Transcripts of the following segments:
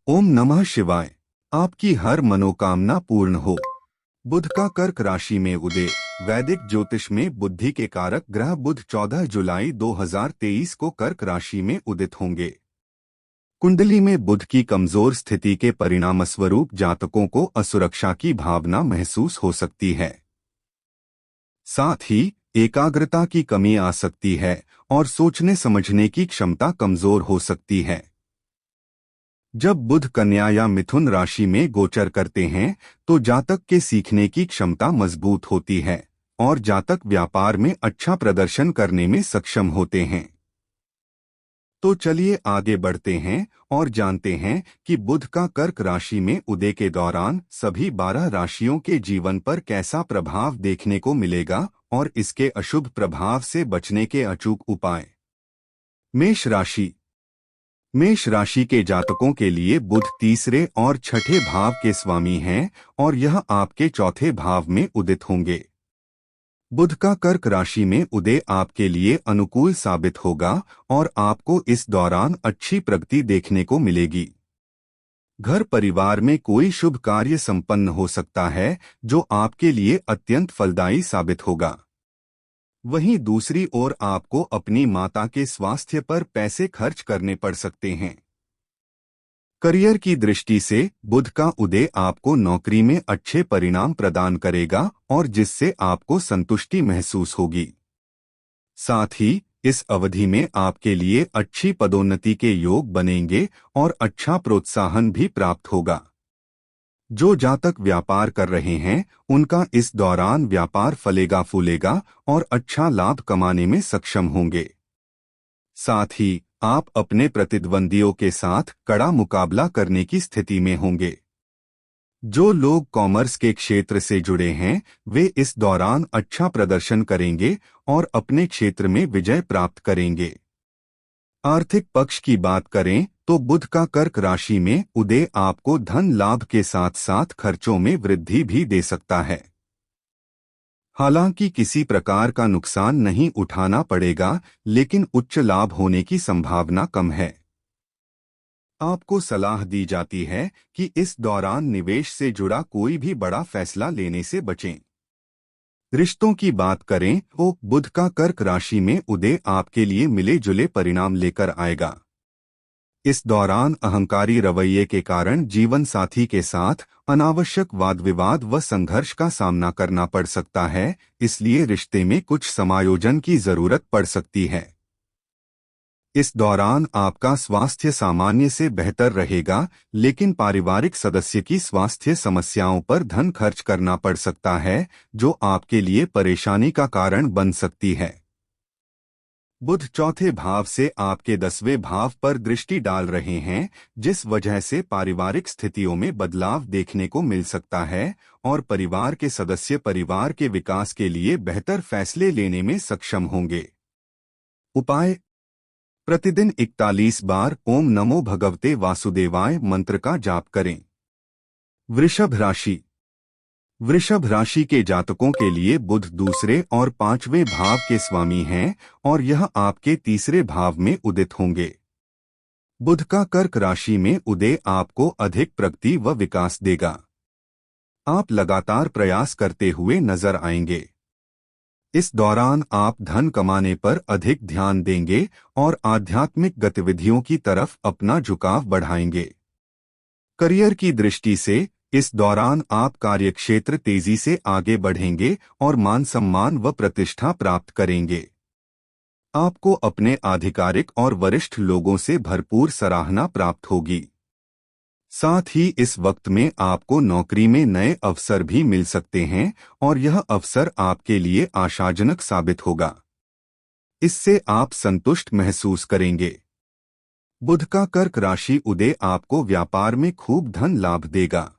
ओम नमः शिवाय। आपकी हर मनोकामना पूर्ण हो। बुध का कर्क राशि में उदय। वैदिक ज्योतिष में बुद्धि के कारक ग्रह बुध 14 जुलाई 2023 को कर्क राशि में उदित होंगे। कुंडली में बुध की कमजोर स्थिति के परिणामस्वरूप जातकों को असुरक्षा की भावना महसूस हो सकती है। साथ ही एकाग्रता की कमी आ सकती है और सोचने समझने की क्षमता कमजोर हो सकती है। जब बुध कन्या या मिथुन राशि में गोचर करते हैं तो जातक के सीखने की क्षमता मजबूत होती है और जातक व्यापार में अच्छा प्रदर्शन करने में सक्षम होते हैं। तो चलिए आगे बढ़ते हैं और जानते हैं कि बुध का कर्क राशि में उदय के दौरान सभी 12 राशियों के जीवन पर कैसा प्रभाव देखने को मिलेगा और इसके अशुभ प्रभाव से बचने के अचूक उपाय। मेष राशि। मेष राशि के जातकों के लिए बुध तीसरे और छठे भाव के स्वामी हैं और यह आपके चौथे भाव में उदित होंगे। बुध का कर्क राशि में उदय आपके लिए अनुकूल साबित होगा और आपको इस दौरान अच्छी प्रगति देखने को मिलेगी। घर परिवार में कोई शुभ कार्य संपन्न हो सकता है जो आपके लिए अत्यंत फलदायी साबित होगा। वहीं दूसरी ओर आपको अपनी माता के स्वास्थ्य पर पैसे खर्च करने पड़ सकते हैं। करियर की दृष्टि से बुध का उदय आपको नौकरी में अच्छे परिणाम प्रदान करेगा और जिससे आपको संतुष्टि महसूस होगी। साथ ही इस अवधि में आपके लिए अच्छी पदोन्नति के योग बनेंगे और अच्छा प्रोत्साहन भी प्राप्त होगा। जो जातक व्यापार कर रहे हैं उनका इस दौरान व्यापार फलेगा फूलेगा और अच्छा लाभ कमाने में सक्षम होंगे। साथ ही आप अपने प्रतिद्वंदियों के साथ कड़ा मुकाबला करने की स्थिति में होंगे। जो लोग कॉमर्स के क्षेत्र से जुड़े हैं वे इस दौरान अच्छा प्रदर्शन करेंगे और अपने क्षेत्र में विजय प्राप्त करेंगे। आर्थिक पक्ष की बात करें तो बुध का कर्क राशि में उदय आपको धन लाभ के साथ साथ खर्चों में वृद्धि भी दे सकता है। हालांकि किसी प्रकार का नुकसान नहीं उठाना पड़ेगा, लेकिन उच्च लाभ होने की संभावना कम है। आपको सलाह दी जाती है कि इस दौरान निवेश से जुड़ा कोई भी बड़ा फैसला लेने से बचें। रिश्तों की बात करें तो बुध का कर्क राशि में उदय आपके लिए मिले जुले परिणाम लेकर आएगा। इस दौरान अहंकारी रवैये के कारण जीवन साथी के साथ अनावश्यक वाद विवाद व संघर्ष का सामना करना पड़ सकता है, इसलिए रिश्ते में कुछ समायोजन की जरूरत पड़ सकती है। इस दौरान आपका स्वास्थ्य सामान्य से बेहतर रहेगा, लेकिन पारिवारिक सदस्य की स्वास्थ्य समस्याओं पर धन खर्च करना पड़ सकता है जो आपके लिए परेशानी का कारण बन सकती है। बुध चौथे भाव से आपके 10वें भाव पर दृष्टि डाल रहे हैं, जिस वजह से पारिवारिक स्थितियों में बदलाव देखने को मिल सकता है और परिवार के सदस्य परिवार के विकास के लिए बेहतर फैसले लेने में सक्षम होंगे। उपाय। प्रतिदिन 41 बार ओम नमो भगवते वासुदेवाय मंत्र का जाप करें। वृषभ राशि। वृषभ राशि के जातकों के लिए बुध दूसरे और 5वें भाव के स्वामी हैं और यह आपके तीसरे भाव में उदित होंगे। बुध का कर्क राशि में उदय आपको अधिक प्रगति व विकास देगा। आप लगातार प्रयास करते हुए नजर आएंगे। इस दौरान आप धन कमाने पर अधिक ध्यान देंगे और आध्यात्मिक गतिविधियों की तरफ अपना झुकाव बढ़ाएंगे। करियर की दृष्टि से इस दौरान आप कार्यक्षेत्र तेजी से आगे बढ़ेंगे और मान सम्मान व प्रतिष्ठा प्राप्त करेंगे। आपको अपने आधिकारिक और वरिष्ठ लोगों से भरपूर सराहना प्राप्त होगी। साथ ही इस वक्त में आपको नौकरी में नए अवसर भी मिल सकते हैं और यह अवसर आपके लिए आशाजनक साबित होगा। इससे आप संतुष्ट महसूस करेंगे। बुध का कर्क राशि उदय आपको व्यापार में खूब धन लाभ देगा।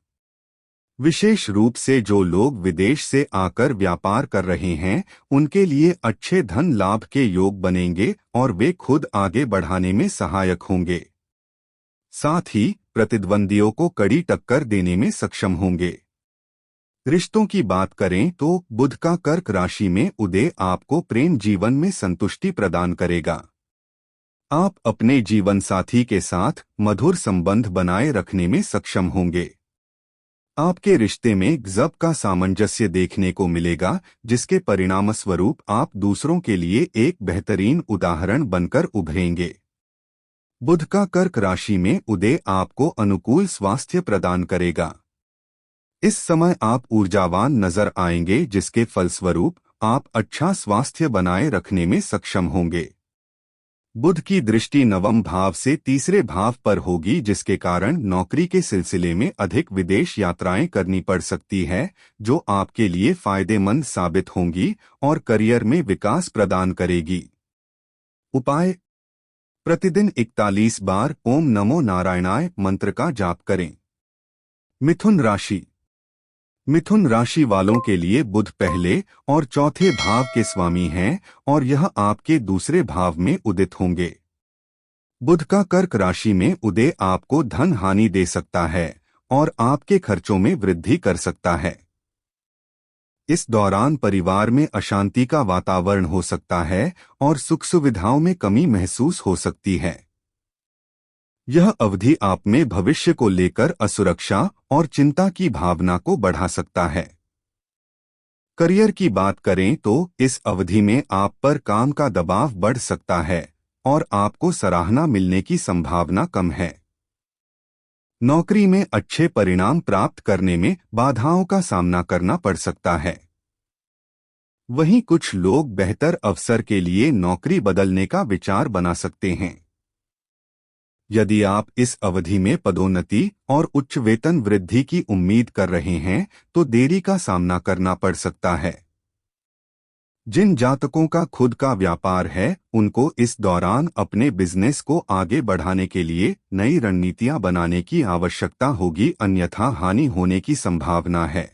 विशेष रूप से जो लोग विदेश से आकर व्यापार कर रहे हैं उनके लिए अच्छे धन लाभ के योग बनेंगे और वे खुद आगे बढ़ाने में सहायक होंगे। साथ ही प्रतिद्वंदियों को कड़ी टक्कर देने में सक्षम होंगे। रिश्तों की बात करें तो बुध का कर्क राशि में उदय आपको प्रेम जीवन में संतुष्टि प्रदान करेगा। आप अपने जीवन साथी के साथ मधुर संबंध बनाए रखने में सक्षम होंगे। आपके रिश्ते में गजब का सामंजस्य देखने को मिलेगा, जिसके परिणामस्वरूप आप दूसरों के लिए एक बेहतरीन उदाहरण बनकर उभरेंगे। बुध का कर्क राशि में उदय आपको अनुकूल स्वास्थ्य प्रदान करेगा। इस समय आप ऊर्जावान नजर आएंगे, जिसके फलस्वरूप आप अच्छा स्वास्थ्य बनाए रखने में सक्षम होंगे। बुध की दृष्टि नवम भाव से तीसरे भाव पर होगी, जिसके कारण नौकरी के सिलसिले में अधिक विदेश यात्राएं करनी पड़ सकती है, जो आपके लिए फायदेमंद साबित होंगी और करियर में विकास प्रदान करेगी। उपाय: प्रतिदिन 41 बार ओम नमो नारायणाय मंत्र का जाप करें। मिथुन राशि। मिथुन राशि वालों के लिए बुध पहले और चौथे भाव के स्वामी हैं और यह आपके दूसरे भाव में उदित होंगे। बुध का कर्क राशि में उदय आपको धन हानि दे सकता है और आपके खर्चों में वृद्धि कर सकता है। इस दौरान परिवार में अशांति का वातावरण हो सकता है और सुख सुविधाओं में कमी महसूस हो सकती है। यह अवधि आप में भविष्य को लेकर असुरक्षा और चिंता की भावना को बढ़ा सकता है। करियर की बात करें तो इस अवधि में आप पर काम का दबाव बढ़ सकता है और आपको सराहना मिलने की संभावना कम है। नौकरी में अच्छे परिणाम प्राप्त करने में बाधाओं का सामना करना पड़ सकता है। वहीं कुछ लोग बेहतर अवसर के लिए नौकरी बदलने का विचार बना सकते हैं। यदि आप इस अवधि में पदोन्नति और उच्च वेतन वृद्धि की उम्मीद कर रहे हैं, तो देरी का सामना करना पड़ सकता है। जिन जातकों का खुद का व्यापार है, उनको इस दौरान अपने बिजनेस को आगे बढ़ाने के लिए नई रणनीतियां बनाने की आवश्यकता होगी, अन्यथा हानि होने की संभावना है।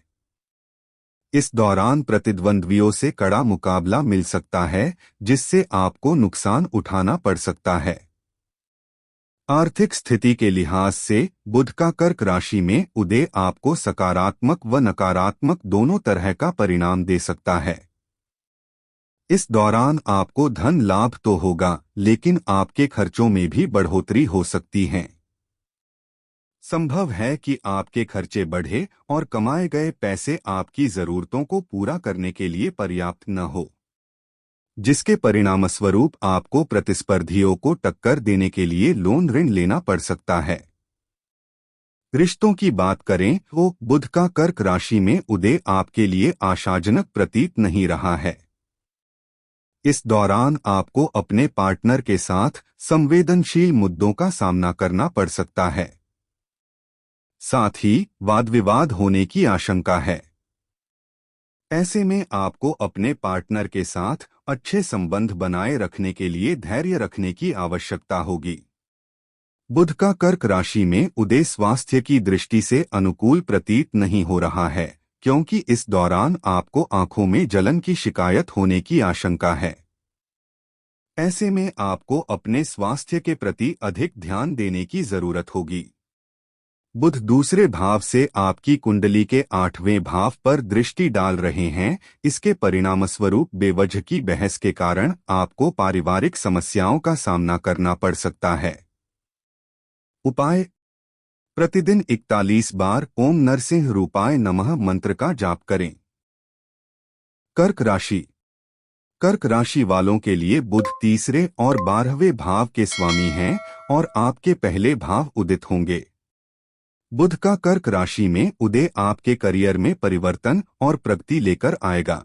इस दौरान प्रतिद्वंद्वियों से कड़ा मुकाबला मिल सकता है, जिससे आपको नुकसान उठाना पड़ सकता है। आर्थिक स्थिति के लिहाज से बुध का कर्क राशि में उदय आपको सकारात्मक व नकारात्मक दोनों तरह का परिणाम दे सकता है। इस दौरान आपको धन लाभ तो होगा, लेकिन आपके खर्चों में भी बढ़ोतरी हो सकती है। संभव है कि आपके खर्चे बढ़े और कमाए गए पैसे आपकी जरूरतों को पूरा करने के लिए पर्याप्त न हो, जिसके परिणामस्वरूप आपको प्रतिस्पर्धियों को टक्कर देने के लिए लोन ऋण लेना पड़ सकता है। रिश्तों की बात करें तो बुध का कर्क राशि में उदय आपके लिए आशाजनक प्रतीत नहीं रहा है। इस दौरान आपको अपने पार्टनर के साथ संवेदनशील मुद्दों का सामना करना पड़ सकता है। साथ ही वाद विवाद होने की आशंका है। ऐसे में आपको अपने पार्टनर के साथ अच्छे संबंध बनाए रखने के लिए धैर्य रखने की आवश्यकता होगी। बुध का कर्क राशि में उदय स्वास्थ्य की दृष्टि से अनुकूल प्रतीत नहीं हो रहा है, क्योंकि इस दौरान आपको आंखों में जलन की शिकायत होने की आशंका है। ऐसे में आपको अपने स्वास्थ्य के प्रति अधिक ध्यान देने की जरूरत होगी। बुध दूसरे भाव से आपकी कुंडली के 8वें भाव पर दृष्टि डाल रहे हैं। इसके परिणामस्वरूप बेवजह की बहस के कारण आपको पारिवारिक समस्याओं का सामना करना पड़ सकता है। उपाय: प्रतिदिन 41 बार ओम नरसिंह रूपाय नमः मंत्र का जाप करें। कर्क राशि। कर्क राशि वालों के लिए बुध तीसरे और 12वें भाव के स्वामी हैं और आपके पहले भाव उदित होंगे। बुध का कर्क राशि में उदय आपके करियर में परिवर्तन और प्रगति लेकर आएगा।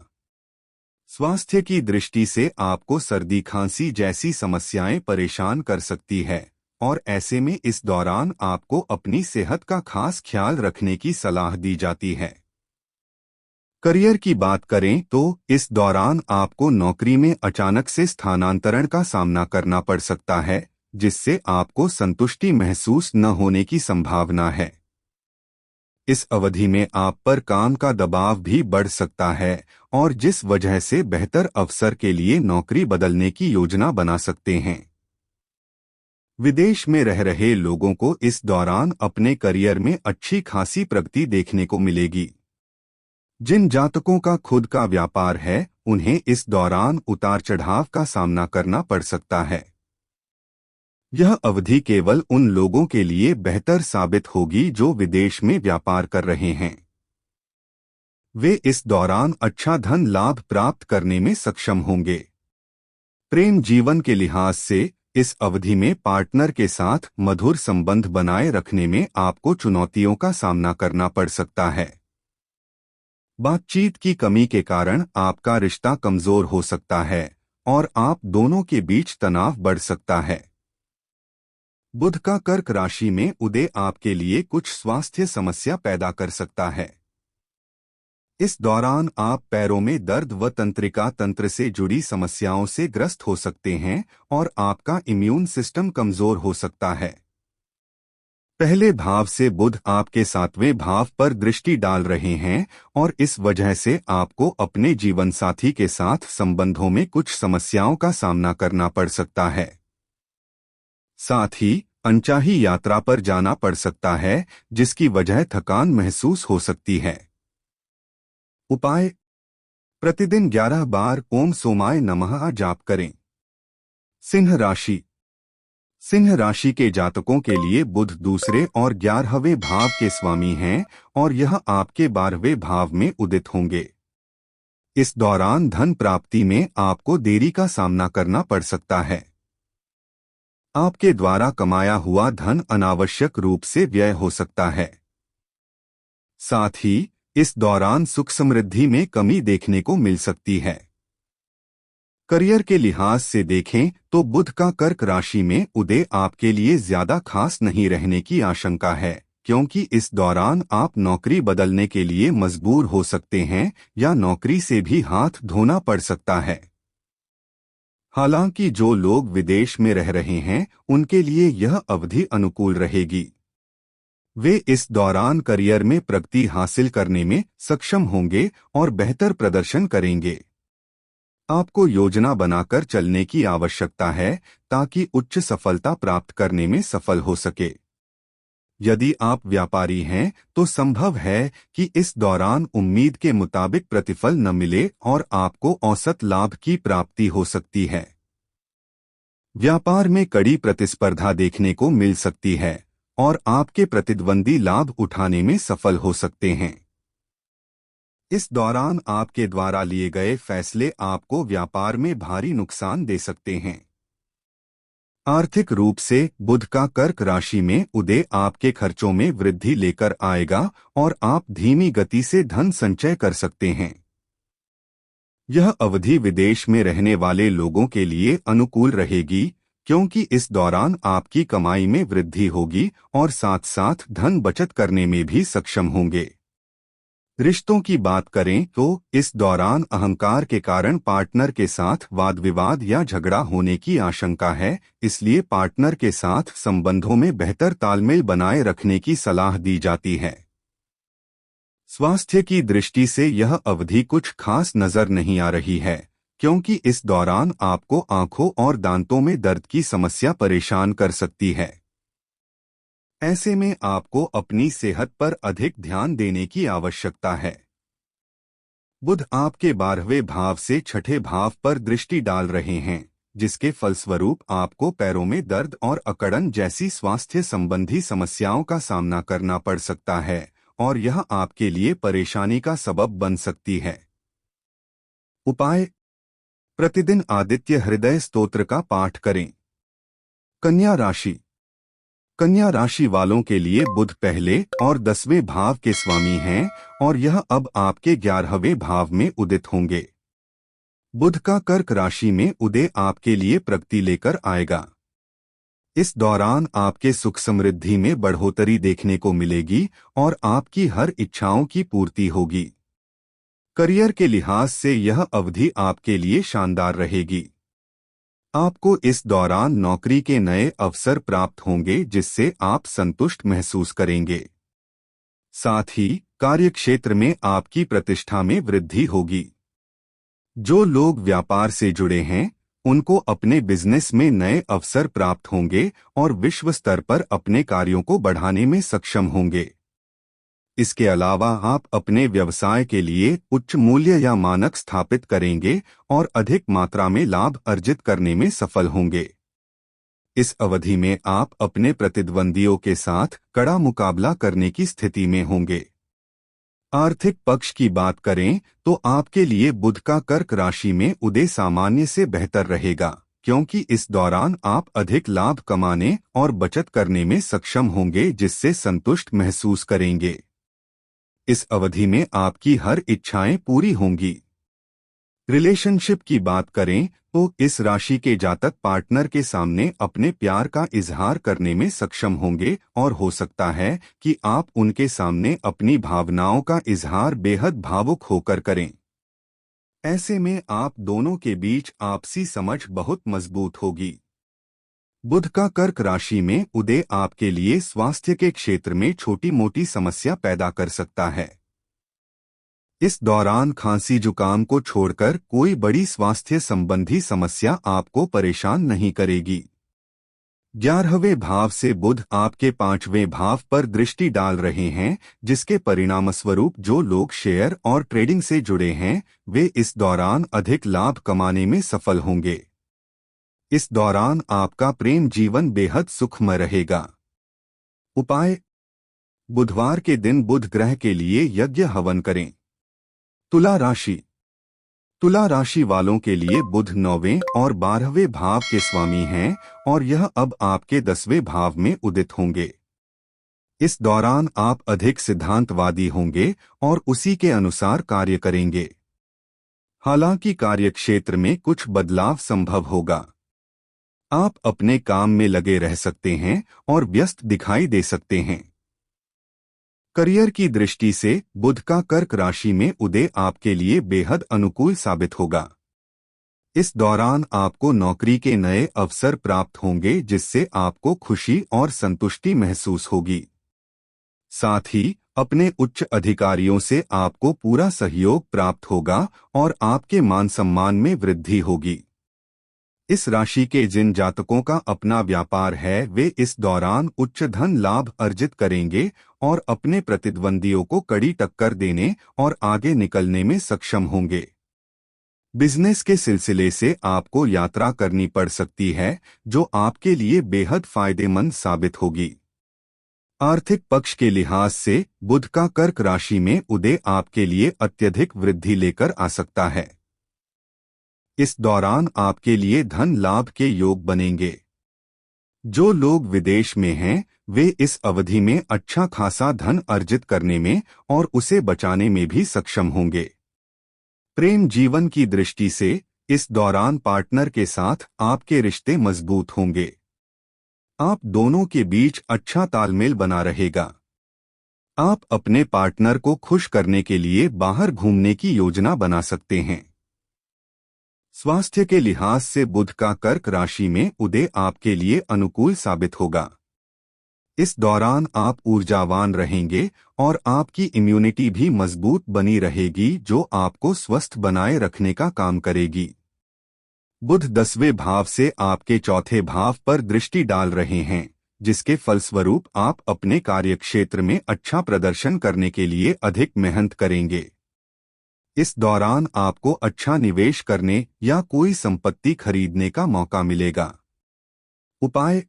स्वास्थ्य की दृष्टि से आपको सर्दी खांसी जैसी समस्याएं परेशान कर सकती है और ऐसे में इस दौरान आपको अपनी सेहत का खास ख्याल रखने की सलाह दी जाती है। करियर की बात करें तो इस दौरान आपको नौकरी में अचानक से स्थानांतरण का सामना करना पड़ सकता है, जिससे आपको संतुष्टि महसूस न होने की संभावना है। इस अवधि में आप पर काम का दबाव भी बढ़ सकता है और जिस वजह से बेहतर अवसर के लिए नौकरी बदलने की योजना बना सकते हैं। विदेश में रह रहे लोगों को इस दौरान अपने करियर में अच्छी खासी प्रगति देखने को मिलेगी। जिन जातकों का खुद का व्यापार है, उन्हें इस दौरान उतार चढ़ाव का सामना करना पड़ सकता है। यह अवधि केवल उन लोगों के लिए बेहतर साबित होगी जो विदेश में व्यापार कर रहे हैं। वे इस दौरान अच्छा धन लाभ प्राप्त करने में सक्षम होंगे। प्रेम जीवन के लिहाज से इस अवधि में पार्टनर के साथ मधुर संबंध बनाए रखने में आपको चुनौतियों का सामना करना पड़ सकता है। बातचीत की कमी के कारण आपका रिश्ता कमजोर हो सकता है और आप दोनों के बीच तनाव बढ़ सकता है। बुध का कर्क राशि में उदय आपके लिए कुछ स्वास्थ्य समस्या पैदा कर सकता है। इस दौरान आप पैरों में दर्द व तंत्रिका तंत्र से जुड़ी समस्याओं से ग्रस्त हो सकते हैं और आपका इम्यून सिस्टम कमजोर हो सकता है। पहले भाव से बुध आपके 7वें भाव पर दृष्टि डाल रहे हैं और इस वजह से आपको अपने जीवन साथी के साथ संबंधों में कुछ समस्याओं का सामना करना पड़ सकता है। साथ ही अनचाही यात्रा पर जाना पड़ सकता है, जिसकी वजह थकान महसूस हो सकती है। उपाय: प्रतिदिन 11 बार ओम सोमाय नमः जाप करें। सिंह राशि। सिंह राशि के जातकों के लिए बुध दूसरे और 11वें भाव के स्वामी हैं और यह आपके 12वें भाव में उदित होंगे। इस दौरान धन प्राप्ति में आपको देरी का सामना करना पड़ सकता है। आपके द्वारा कमाया हुआ धन अनावश्यक रूप से व्यय हो सकता है। साथ ही इस दौरान सुख समृद्धि में कमी देखने को मिल सकती है। करियर के लिहाज से देखें तो बुध का कर्क राशि में उदय आपके लिए ज्यादा खास नहीं रहने की आशंका है, क्योंकि इस दौरान आप नौकरी बदलने के लिए मजबूर हो सकते हैं या नौकरी से भी हाथ धोना पड़ सकता है। हालांकि जो लोग विदेश में रह रहे हैं उनके लिए यह अवधि अनुकूल रहेगी। वे इस दौरान करियर में प्रगति हासिल करने में सक्षम होंगे और बेहतर प्रदर्शन करेंगे। आपको योजना बनाकर चलने की आवश्यकता है ताकि उच्च सफलता प्राप्त करने में सफल हो सके। यदि आप व्यापारी हैं तो संभव है कि इस दौरान उम्मीद के मुताबिक प्रतिफल न मिले और आपको औसत लाभ की प्राप्ति हो सकती है। व्यापार में कड़ी प्रतिस्पर्धा देखने को मिल सकती है और आपके प्रतिद्वंदी लाभ उठाने में सफल हो सकते हैं। इस दौरान आपके द्वारा लिए गए फैसले आपको व्यापार में भारी नुकसान दे सकते हैं। आर्थिक रूप से बुध का कर्क राशि में उदय आपके खर्चों में वृद्धि लेकर आएगा और आप धीमी गति से धन संचय कर सकते हैं। यह अवधि विदेश में रहने वाले लोगों के लिए अनुकूल रहेगी, क्योंकि इस दौरान आपकी कमाई में वृद्धि होगी और साथ साथ धन बचत करने में भी सक्षम होंगे। रिश्तों की बात करें तो इस दौरान अहंकार के कारण पार्टनर के साथ वाद विवाद या झगड़ा होने की आशंका है, इसलिए पार्टनर के साथ संबंधों में बेहतर तालमेल बनाए रखने की सलाह दी जाती है। स्वास्थ्य की दृष्टि से यह अवधि कुछ खास नजर नहीं आ रही है, क्योंकि इस दौरान आपको आंखों और दांतों में दर्द की समस्या परेशान कर सकती है। ऐसे में आपको अपनी सेहत पर अधिक ध्यान देने की आवश्यकता है। बुध आपके 12वें भाव से 6ठे भाव पर दृष्टि डाल रहे हैं, जिसके फलस्वरूप आपको पैरों में दर्द और अकड़न जैसी स्वास्थ्य संबंधी समस्याओं का सामना करना पड़ सकता है और यह आपके लिए परेशानी का सबब बन सकती है। उपाय: प्रतिदिन आदित्य हृदय स्तोत्र का पाठ करें। कन्या राशि। कन्या राशि वालों के लिए बुध पहले और 10वें भाव के स्वामी हैं और यह अब आपके 11वें भाव में उदित होंगे। बुध का कर्क राशि में उदय आपके लिए प्रगति लेकर आएगा। इस दौरान आपके सुख समृद्धि में बढ़ोतरी देखने को मिलेगी और आपकी हर इच्छाओं की पूर्ति होगी। करियर के लिहाज से यह अवधि आपके लिए शानदार रहेगी। आपको इस दौरान नौकरी के नए अवसर प्राप्त होंगे, जिससे आप संतुष्ट महसूस करेंगे। साथ ही कार्यक्षेत्र में आपकी प्रतिष्ठा में वृद्धि होगी। जो लोग व्यापार से जुड़े हैं उनको अपने बिजनेस में नए अवसर प्राप्त होंगे और विश्व स्तर पर अपने कार्यों को बढ़ाने में सक्षम होंगे। इसके अलावा आप अपने व्यवसाय के लिए उच्च मूल्य या मानक स्थापित करेंगे और अधिक मात्रा में लाभ अर्जित करने में सफल होंगे। इस अवधि में आप अपने प्रतिद्वंदियों के साथ कड़ा मुकाबला करने की स्थिति में होंगे। आर्थिक पक्ष की बात करें तो आपके लिए बुध का कर्क राशि में उदय सामान्य से बेहतर रहेगा, क्योंकि इस दौरान आप अधिक लाभ कमाने और बचत करने में सक्षम होंगे, जिससे संतुष्ट महसूस करेंगे। इस अवधि में आपकी हर इच्छाएं पूरी होंगी। रिलेशनशिप की बात करें तो इस राशि के जातक पार्टनर के सामने अपने प्यार का इजहार करने में सक्षम होंगे और हो सकता है कि आप उनके सामने अपनी भावनाओं का इजहार बेहद भावुक होकर करें। ऐसे में आप दोनों के बीच आपसी समझ बहुत मजबूत होगी। बुध का कर्क राशि में उदय आपके लिए स्वास्थ्य के क्षेत्र में छोटी मोटी समस्या पैदा कर सकता है। इस दौरान खांसी जुकाम को छोड़कर कोई बड़ी स्वास्थ्य संबंधी समस्या आपको परेशान नहीं करेगी। 11वें भाव से बुध आपके 5वें भाव पर दृष्टि डाल रहे हैं, जिसके परिणामस्वरूप जो लोग शेयर और ट्रेडिंग से जुड़े हैं वे इस दौरान अधिक लाभ कमाने में सफल होंगे। इस दौरान आपका प्रेम जीवन बेहद सुखमय रहेगा। उपाय: बुधवार के दिन बुध ग्रह के लिए यज्ञ हवन करें। तुला राशि वालों के लिए बुध 9वें और 12वें भाव के स्वामी हैं और यह अब आपके 10वें भाव में उदित होंगे। इस दौरान आप अधिक सिद्धांतवादी होंगे और उसी के अनुसार कार्य करेंगे। हालांकि कार्यक्षेत्र में कुछ बदलाव संभव होगा। आप अपने काम में लगे रह सकते हैं और व्यस्त दिखाई दे सकते हैं। करियर की दृष्टि से बुध का कर्क राशि में उदय आपके लिए बेहद अनुकूल साबित होगा। इस दौरान आपको नौकरी के नए अवसर प्राप्त होंगे, जिससे आपको खुशी और संतुष्टि महसूस होगी। साथ ही अपने उच्च अधिकारियों से आपको पूरा सहयोग प्राप्त होगा और आपके मान सम्मान में वृद्धि होगी। इस राशि के जिन जातकों का अपना व्यापार है वे इस दौरान उच्च धन लाभ अर्जित करेंगे और अपने प्रतिद्वंदियों को कड़ी टक्कर देने और आगे निकलने में सक्षम होंगे। बिजनेस के सिलसिले से आपको यात्रा करनी पड़ सकती है, जो आपके लिए बेहद फायदेमंद साबित होगी। आर्थिक पक्ष के लिहाज से बुध का कर्क राशि में उदय आपके लिए अत्यधिक वृद्धि लेकर आ सकता है। इस दौरान आपके लिए धन लाभ के योग बनेंगे। जो लोग विदेश में हैं वे इस अवधि में अच्छा खासा धन अर्जित करने में और उसे बचाने में भी सक्षम होंगे। प्रेम जीवन की दृष्टि से इस दौरान पार्टनर के साथ आपके रिश्ते मजबूत होंगे। आप दोनों के बीच अच्छा तालमेल बना रहेगा। आप अपने पार्टनर को खुश करने के लिए बाहर घूमने की योजना बना सकते हैं। स्वास्थ्य के लिहाज से बुध का कर्क राशि में उदय आपके लिए अनुकूल साबित होगा। इस दौरान आप ऊर्जावान रहेंगे और आपकी इम्यूनिटी भी मजबूत बनी रहेगी, जो आपको स्वस्थ बनाए रखने का काम करेगी। बुध 10वें भाव से आपके चौथे भाव पर दृष्टि डाल रहे हैं, जिसके फलस्वरूप आप अपने कार्यक्षेत्र में अच्छा प्रदर्शन करने के लिए अधिक मेहनत करेंगे। इस दौरान आपको अच्छा निवेश करने या कोई संपत्ति खरीदने का मौका मिलेगा। उपाय: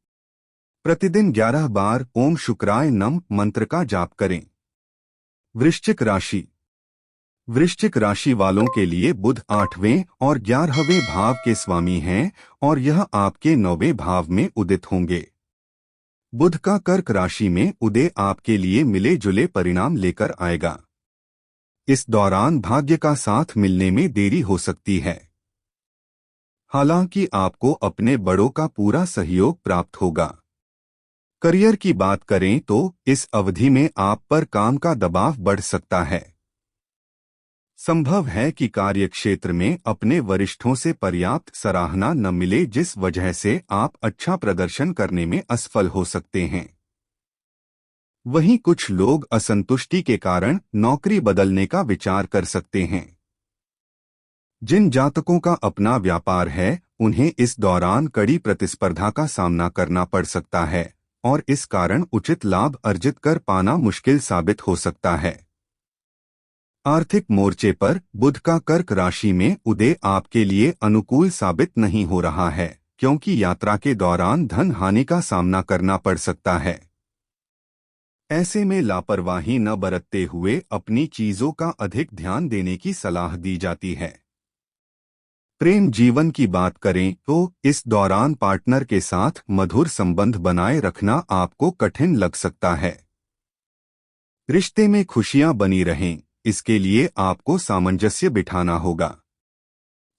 प्रतिदिन 11 बार ओम शुक्राय नम मंत्र का जाप करें। वृश्चिक राशि वालों के लिए बुध 8वें और 11वें भाव के स्वामी हैं और यह आपके 9वें भाव में उदित होंगे। बुध का कर्क राशि में उदय आपके लिए मिले जुले परिणाम लेकर आएगा। इस दौरान भाग्य का साथ मिलने में देरी हो सकती है। हालांकि आपको अपने बड़ों का पूरा सहयोग प्राप्त होगा। करियर की बात करें तो इस अवधि में आप पर काम का दबाव बढ़ सकता है। संभव है कि कार्यक्षेत्र में अपने वरिष्ठों से पर्याप्त सराहना न मिले, जिस वजह से आप अच्छा प्रदर्शन करने में असफल हो सकते हैं। वहीं कुछ लोग असंतुष्टि के कारण नौकरी बदलने का विचार कर सकते हैं। जिन जातकों का अपना व्यापार है उन्हें इस दौरान कड़ी प्रतिस्पर्धा का सामना करना पड़ सकता है और इस कारण उचित लाभ अर्जित कर पाना मुश्किल साबित हो सकता है। आर्थिक मोर्चे पर बुध का कर्क राशि में उदय आपके लिए अनुकूल साबित नहीं हो रहा है, क्योंकि यात्रा के दौरान धन हानि का सामना करना पड़ सकता है। ऐसे में लापरवाही न बरतते हुए अपनी चीजों का अधिक ध्यान देने की सलाह दी जाती है। प्रेम जीवन की बात करें तो इस दौरान पार्टनर के साथ मधुर संबंध बनाए रखना आपको कठिन लग सकता है। रिश्ते में खुशियां बनी रहें, इसके लिए आपको सामंजस्य बिठाना होगा।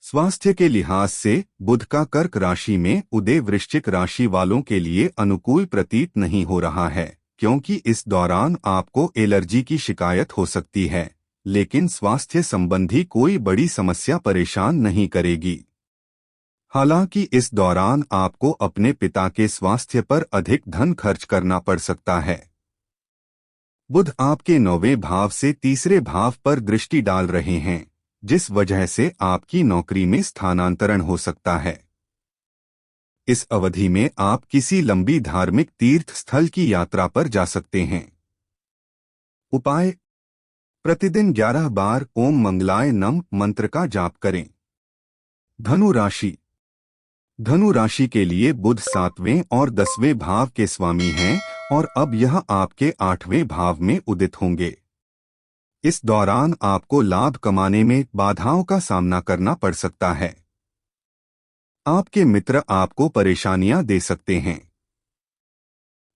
स्वास्थ्य के लिहाज से बुध का कर्क राशि में उदय वृश्चिक राशि वालों के लिए अनुकूल प्रतीत नहीं हो रहा है, क्योंकि इस दौरान आपको एलर्जी की शिकायत हो सकती है, लेकिन स्वास्थ्य संबंधी कोई बड़ी समस्या परेशान नहीं करेगी। हालांकि इस दौरान आपको अपने पिता के स्वास्थ्य पर अधिक धन खर्च करना पड़ सकता है। बुध आपके 9वें भाव से तीसरे भाव पर दृष्टि डाल रहे हैं, जिस वजह से आपकी नौकरी में स्थानांतरण हो सकता है। इस अवधि में आप किसी लंबी धार्मिक तीर्थ स्थल की यात्रा पर जा सकते हैं। उपाय: प्रतिदिन 11 बार ओम मंगलाय नम मंत्र का जाप करें। धनु राशि। धनु राशि के लिए बुध 7वें और 10वें भाव के स्वामी हैं और अब यह आपके 8वें भाव में उदित होंगे। इस दौरान आपको लाभ कमाने में बाधाओं का सामना करना पड़ सकता है। आपके मित्र आपको परेशानियां दे सकते हैं।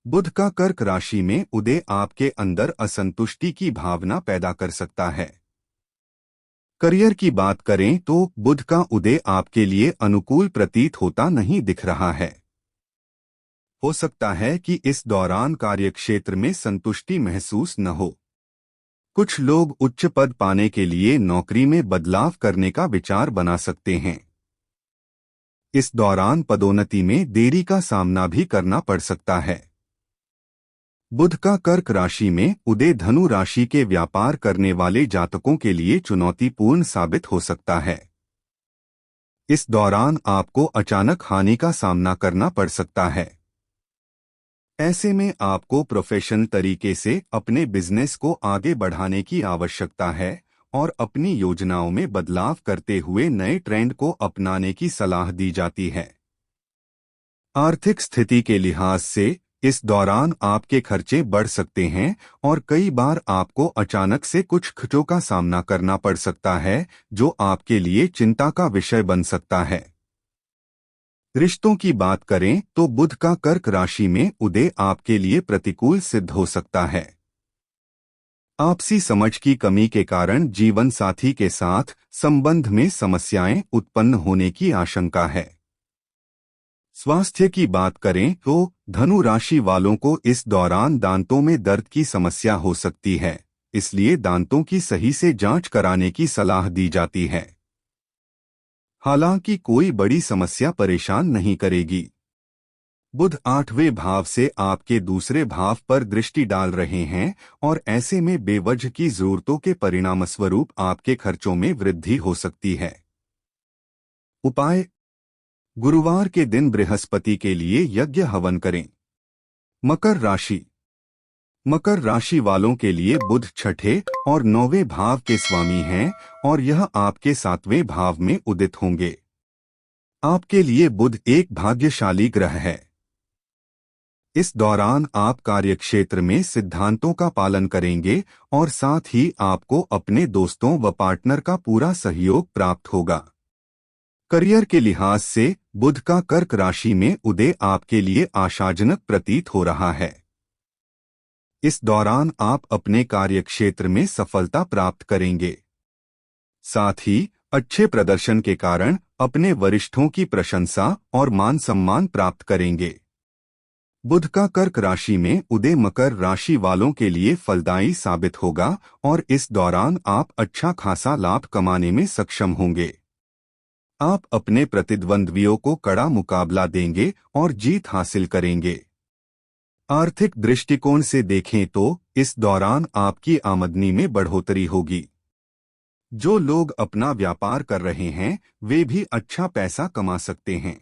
बुध का कर्क राशि में उदय आपके अंदर असंतुष्टि की भावना पैदा कर सकता है। करियर की बात करें तो बुध का उदय आपके लिए अनुकूल प्रतीत होता नहीं दिख रहा है। हो सकता है कि इस दौरान कार्यक्षेत्र में संतुष्टि महसूस न हो। कुछ लोग उच्च पद पाने के लिए नौकरी में बदलाव करने का विचार बना सकते हैं। इस दौरान पदोन्नति में देरी का सामना भी करना पड़ सकता है। बुध का कर्क राशि में उदय धनु राशि के व्यापार करने वाले जातकों के लिए चुनौतीपूर्ण साबित हो सकता है। इस दौरान आपको अचानक हानि का सामना करना पड़ सकता है। ऐसे में आपको प्रोफेशनल तरीके से अपने बिजनेस को आगे बढ़ाने की आवश्यकता है और अपनी योजनाओं में बदलाव करते हुए नए ट्रेंड को अपनाने की सलाह दी जाती है। आर्थिक स्थिति के लिहाज से इस दौरान आपके खर्चे बढ़ सकते हैं और कई बार आपको अचानक से कुछ खर्चों का सामना करना पड़ सकता है, जो आपके लिए चिंता का विषय बन सकता है। रिश्तों की बात करें तो बुध का कर्क राशि में उदय आपके लिए प्रतिकूल सिद्ध हो सकता है। आपसी समझ की कमी के कारण जीवन साथी के साथ संबंध में समस्याएं उत्पन्न होने की आशंका है। स्वास्थ्य की बात करें तो धनु राशि वालों को इस दौरान दांतों में दर्द की समस्या हो सकती है, इसलिए दांतों की सही से जांच कराने की सलाह दी जाती है। हालांकि कोई बड़ी समस्या परेशान नहीं करेगी। बुध 8वें भाव से आपके दूसरे भाव पर दृष्टि डाल रहे हैं और ऐसे में बेवजह की जरूरतों के परिणामस्वरूप आपके खर्चों में वृद्धि हो सकती है। उपाय: गुरुवार के दिन बृहस्पति के लिए यज्ञ हवन करें। मकर राशि। मकर राशि वालों के लिए बुध 6ठे और 9वें भाव के स्वामी हैं और यह आपके 7वें भाव में उदित होंगे। आपके लिए बुध एक भाग्यशाली ग्रह है। इस दौरान आप कार्यक्षेत्र में सिद्धांतों का पालन करेंगे और साथ ही आपको अपने दोस्तों व पार्टनर का पूरा सहयोग प्राप्त होगा। करियर के लिहाज से बुध का कर्क राशि में उदय आपके लिए आशाजनक प्रतीत हो रहा है। इस दौरान आप अपने कार्यक्षेत्र में सफलता प्राप्त करेंगे। साथ ही अच्छे प्रदर्शन के कारण अपने वरिष्ठों की प्रशंसा और मान सम्मान प्राप्त करेंगे। बुध का कर्क राशि में उदय मकर राशि वालों के लिए फलदायी साबित होगा और इस दौरान आप अच्छा खासा लाभ कमाने में सक्षम होंगे। आप अपने प्रतिद्वंद्वियों को कड़ा मुकाबला देंगे और जीत हासिल करेंगे। आर्थिक दृष्टिकोण से देखें तो इस दौरान आपकी आमदनी में बढ़ोतरी होगी। जो लोग अपना व्यापार कर रहे हैं वे भी अच्छा पैसा कमा सकते हैं।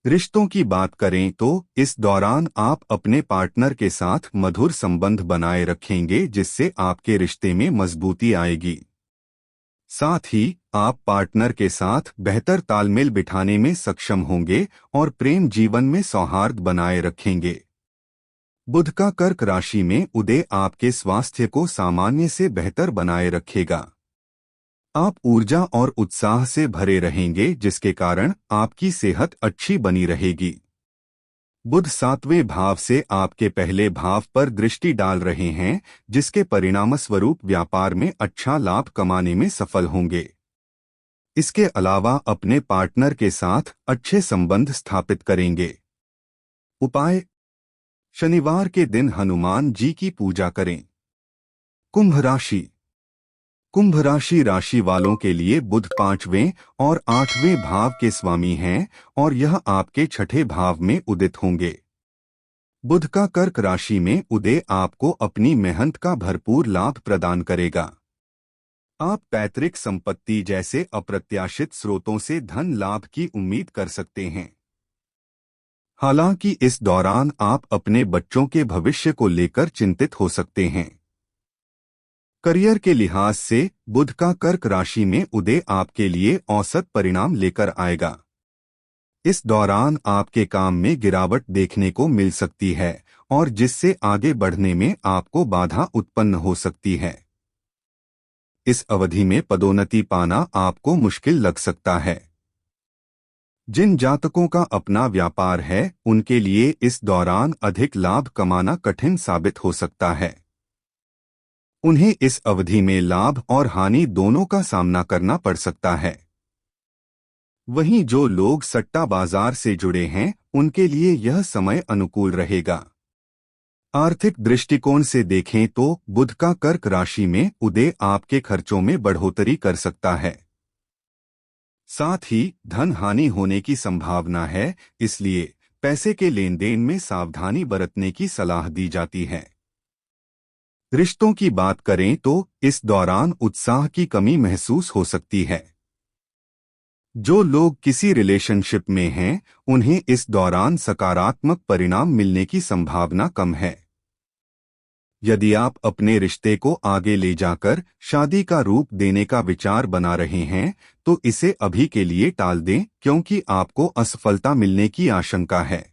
रिश्तों की बात करें तो इस दौरान आप अपने पार्टनर के साथ मधुर संबंध बनाए रखेंगे, जिससे आपके रिश्ते में मजबूती आएगी। साथ ही आप पार्टनर के साथ बेहतर तालमेल बिठाने में सक्षम होंगे और प्रेम जीवन में सौहार्द बनाए रखेंगे। बुध का कर्क राशि में उदय आपके स्वास्थ्य को सामान्य से बेहतर बनाए रखेगा। आप ऊर्जा और उत्साह से भरे रहेंगे, जिसके कारण आपकी सेहत अच्छी बनी रहेगी। बुध 7वें भाव से आपके पहले भाव पर दृष्टि डाल रहे हैं, जिसके परिणामस्वरूप व्यापार में अच्छा लाभ कमाने में सफल होंगे। इसके अलावा अपने पार्टनर के साथ अच्छे संबंध स्थापित करेंगे। उपाय: शनिवार के दिन हनुमान जी की पूजा करें। कुंभ राशि। कुंभ राशि वालों के लिए बुध 5वें और 8वें भाव के स्वामी हैं और यह आपके 6ठे भाव में उदित होंगे। बुध का कर्क राशि में उदय आपको अपनी मेहनत का भरपूर लाभ प्रदान करेगा। आप पैतृक संपत्ति जैसे अप्रत्याशित स्रोतों से धन लाभ की उम्मीद कर सकते हैं। हालांकि इस दौरान आप अपने बच्चों के भविष्य को लेकर चिंतित हो सकते हैं। करियर के लिहाज से बुध का कर्क राशि में उदय आपके लिए औसत परिणाम लेकर आएगा। इस दौरान आपके काम में गिरावट देखने को मिल सकती है और जिससे आगे बढ़ने में आपको बाधा उत्पन्न हो सकती है। इस अवधि में पदोन्नति पाना आपको मुश्किल लग सकता है। जिन जातकों का अपना व्यापार है, उनके लिए इस दौरान अधिक लाभ कमाना कठिन साबित हो सकता है। उन्हें इस अवधि में लाभ और हानि दोनों का सामना करना पड़ सकता है। वहीं जो लोग सट्टा बाजार से जुड़े हैं, उनके लिए यह समय अनुकूल रहेगा। आर्थिक दृष्टिकोण से देखें तो बुध का कर्क राशि में उदय आपके खर्चों में बढ़ोतरी कर सकता है। साथ ही धन हानि होने की संभावना है, इसलिए पैसे के लेन देन में सावधानी बरतने की सलाह दी जाती है। रिश्तों की बात करें तो इस दौरान उत्साह की कमी महसूस हो सकती है। जो लोग किसी रिलेशनशिप में हैं, उन्हें इस दौरान सकारात्मक परिणाम मिलने की संभावना कम है। यदि आप अपने रिश्ते को आगे ले जाकर शादी का रूप देने का विचार बना रहे हैं, तो इसे अभी के लिए टाल दें, क्योंकि आपको असफलता मिलने की आशंका है।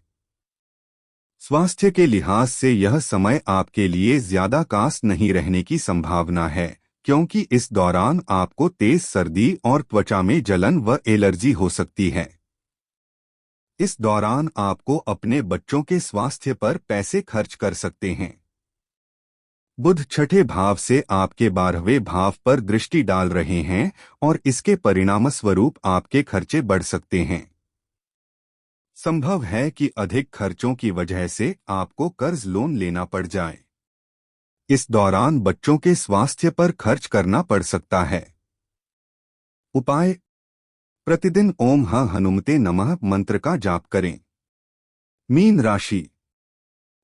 स्वास्थ्य के लिहाज से यह समय आपके लिए ज्यादा खास नहीं रहने की संभावना है, क्योंकि इस दौरान आपको तेज सर्दी और त्वचा में जलन व एलर्जी हो सकती है। इस दौरान आपको अपने बच्चों के स्वास्थ्य पर पैसे खर्च कर सकते हैं। बुध 6ठे भाव से आपके 12वें भाव पर दृष्टि डाल रहे हैं और इसके परिणामस्वरूप आपके खर्चे बढ़ सकते हैं। संभव है कि अधिक खर्चों की वजह से आपको कर्ज लोन लेना पड़ जाए। इस दौरान बच्चों के स्वास्थ्य पर खर्च करना पड़ सकता है। उपाय: प्रतिदिन ओम ह हनुमते नमः मंत्र का जाप करें। मीन राशि।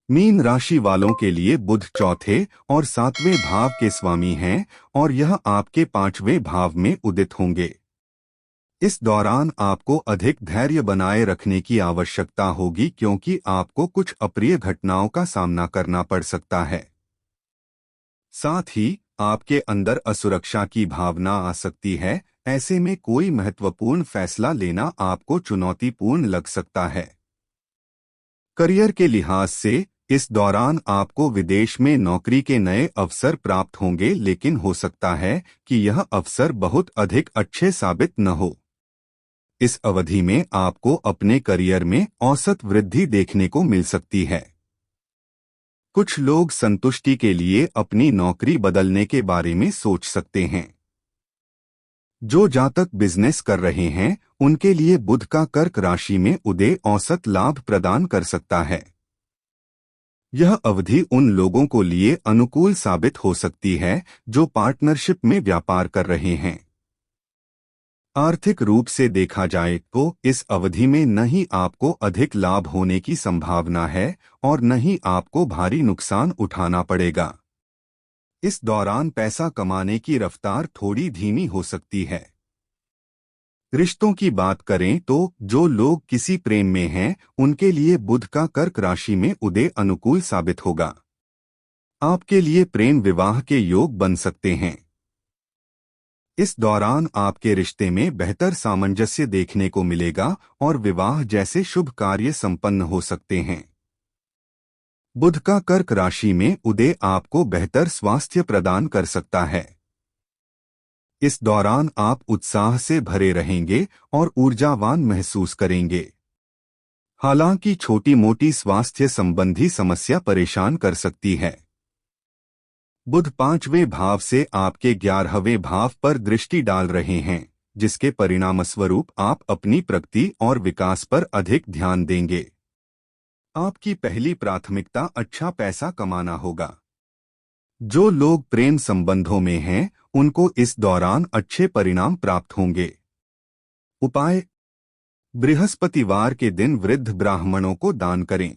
मीन राशि वालों के लिए बुध 4थे और 7वें भाव के स्वामी हैं और यह आपके 5वें भाव में उदित होंगे। इस दौरान आपको अधिक धैर्य बनाए रखने की आवश्यकता होगी, क्योंकि आपको कुछ अप्रिय घटनाओं का सामना करना पड़ सकता है। साथ ही आपके अंदर असुरक्षा की भावना आ सकती है। ऐसे में कोई महत्वपूर्ण फैसला लेना आपको चुनौतीपूर्ण लग सकता है। करियर के लिहाज से इस दौरान आपको विदेश में नौकरी के नए अवसर प्राप्त होंगे, लेकिन हो सकता है कि यह अवसर बहुत अधिक अच्छे साबित न हो। इस अवधि में आपको अपने करियर में औसत वृद्धि देखने को मिल सकती है। कुछ लोग संतुष्टि के लिए अपनी नौकरी बदलने के बारे में सोच सकते हैं। जो जातक बिजनेस कर रहे हैं, उनके लिए बुध का कर्क राशि में उदय औसत लाभ प्रदान कर सकता है। यह अवधि उन लोगों को लिए अनुकूल साबित हो सकती है जो पार्टनरशिप में व्यापार कर रहे हैं। आर्थिक रूप से देखा जाए तो इस अवधि में न ही आपको अधिक लाभ होने की संभावना है और न ही आपको भारी नुकसान उठाना पड़ेगा। इस दौरान पैसा कमाने की रफ्तार थोड़ी धीमी हो सकती है। रिश्तों की बात करें तो जो लोग किसी प्रेम में हैं, उनके लिए बुध का कर्क राशि में उदय अनुकूल साबित होगा। आपके लिए प्रेम विवाह के योग बन सकते हैं। इस दौरान आपके रिश्ते में बेहतर सामंजस्य देखने को मिलेगा और विवाह जैसे शुभ कार्य संपन्न हो सकते हैं। बुध का कर्क राशि में उदय आपको बेहतर स्वास्थ्य प्रदान कर सकता है। इस दौरान आप उत्साह से भरे रहेंगे और ऊर्जावान महसूस करेंगे। हालांकि छोटी मोटी स्वास्थ्य संबंधी समस्या परेशान कर सकती है। बुध 5वें भाव से आपके 11वें भाव पर दृष्टि डाल रहे हैं, जिसके परिणामस्वरूप आप अपनी प्रगति और विकास पर अधिक ध्यान देंगे। आपकी पहली प्राथमिकता अच्छा पैसा कमाना होगा। जो लोग प्रेम संबंधों में हैं, उनको इस दौरान अच्छे परिणाम प्राप्त होंगे। उपाय: बृहस्पतिवार के दिन वृद्ध ब्राह्मणों को दान करें।